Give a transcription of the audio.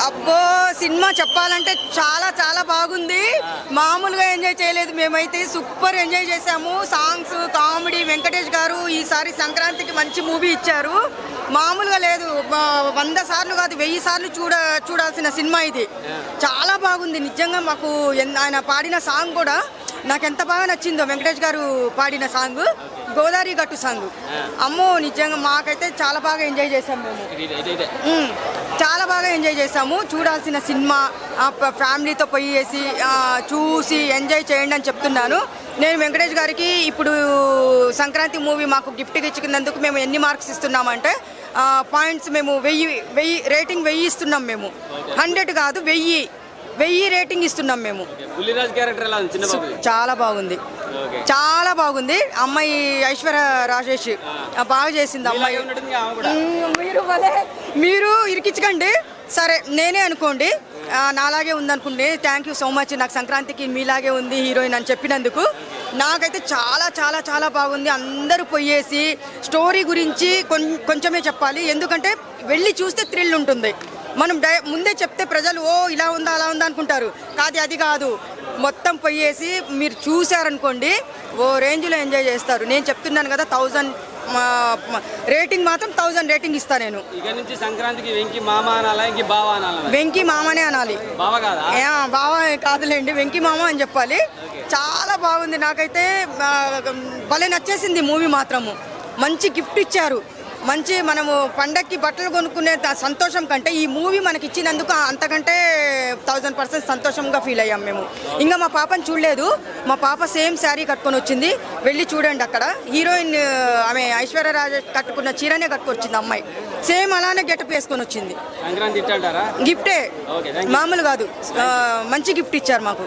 అబ్బో సినిమా చెప్పాలంటే చాలా చాలా బాగుంది. మామూలుగా ఎంజాయ్ చేయలేదు మేమైతే, సూపర్ ఎంజాయ్ చేసాము. సాంగ్స్, కామెడీ, వెంకటేష్ గారు ఈసారి సంక్రాంతికి మంచి మూవీ ఇచ్చారు. మామూలుగా లేదు, 100 సార్లు కాదు 1000 సార్లు చూడాల్సిన సినిమా ఇది. చాలా బాగుంది నిజంగా. మాకు ఆయన పాడిన సాంగ్ కూడా నాకు ఎంత బాగా నచ్చిందో, వెంకటేష్ గారు పాడిన సాంగ్, గోదావరి గట్టు సాంగ్. అమ్మో నిజంగా మాకైతే చాలా బాగా ఎంజాయ్ చేసాము మేము. చాలా బాగా ఎంజాయ్ చేసాము. చూడాల్సిన సినిమా, ఫ్యామిలీతో పోయేసి చూసి ఎంజాయ్ చేయండి అని చెప్తున్నాను. నేను వెంకటేష్ గారికి ఇప్పుడు సంక్రాంతి మూవీ మాకు గిఫ్ట్గా ఇచ్చినందుకు మేము ఎన్ని మార్క్స్ ఇస్తున్నామంటే పాయింట్స్ మేము 1000 రేటింగ్ 1000 ఇస్తున్నాం మేము. 100 కాదు 1000 రేటింగ్ ఇస్తున్నాం మేము. చాలా బాగుంది, చాలా బాగుంది. అమ్మాయి ఐశ్వర్య రాజేష్ బాగా చేసింది అమ్మాయి. మీరు ఇరికించకండి సరే, నేనే అనుకోండి నాలాగే ఉందనుకోండి. Thank you so much. నాకు సంక్రాంతికి మీలాగే ఉంది హీరోయిన్ అని చెప్పినందుకు. నాకైతే చాలా చాలా చాలా బాగుంది. అందరూ పోయేసి స్టోరీ గురించి కొంచెమే చెప్పాలి, ఎందుకంటే వెళ్ళి చూస్తే థ్రిల్ ఉంటుంది. మనం ముందే చెప్తే ప్రజలు ఓ ఇలా ఉందా అలా ఉందా అనుకుంటారు. అది కాదు, మొత్తం పోయేసి మీరు చూసారనుకోండి ఓ రేంజ్లో ఎంజాయ్ చేస్తారు. నేను చెప్తున్నాను కదా, 1000 రేటింగ్ మాత్రం 1000 రేటింగ్ ఇస్తాను నేను. సంక్రాంతికి వెంకీ మామ అనాలా, వెంకీ మామనే అనాలి, బావ కాదులేండి, వెంకీ మామ అని చెప్పాలి. చాలా బాగుంది. నాకైతే భలే నచ్చేసింది మూవీ మాత్రము. మంచి గిఫ్ట్ ఇచ్చారు. మంచి మనము పండక్కి బట్టలు కొనుక్కునే సంతోషం కంటే ఈ మూవీ మనకి ఇచ్చినందుకు అంతకంటే 1000% సంతోషంగా ఫీల్ అయ్యాం మేము. ఇంకా మా పాపని చూడలేదు, మా పాప సేమ్ శారీ కట్టుకొని వచ్చింది, వెళ్ళి చూడండి. అక్కడ హీరోయిన్ ఆమె ఐశ్వర్య రాజేష్ కట్టుకున్న చీరనే కట్టుకొచ్చింది అమ్మాయి, సేమ్ అలానే గెటప్ వేసుకొని వచ్చింది. గిఫ్టే, మామూలు కాదు, మంచి గిఫ్ట్ ఇచ్చారు మాకు.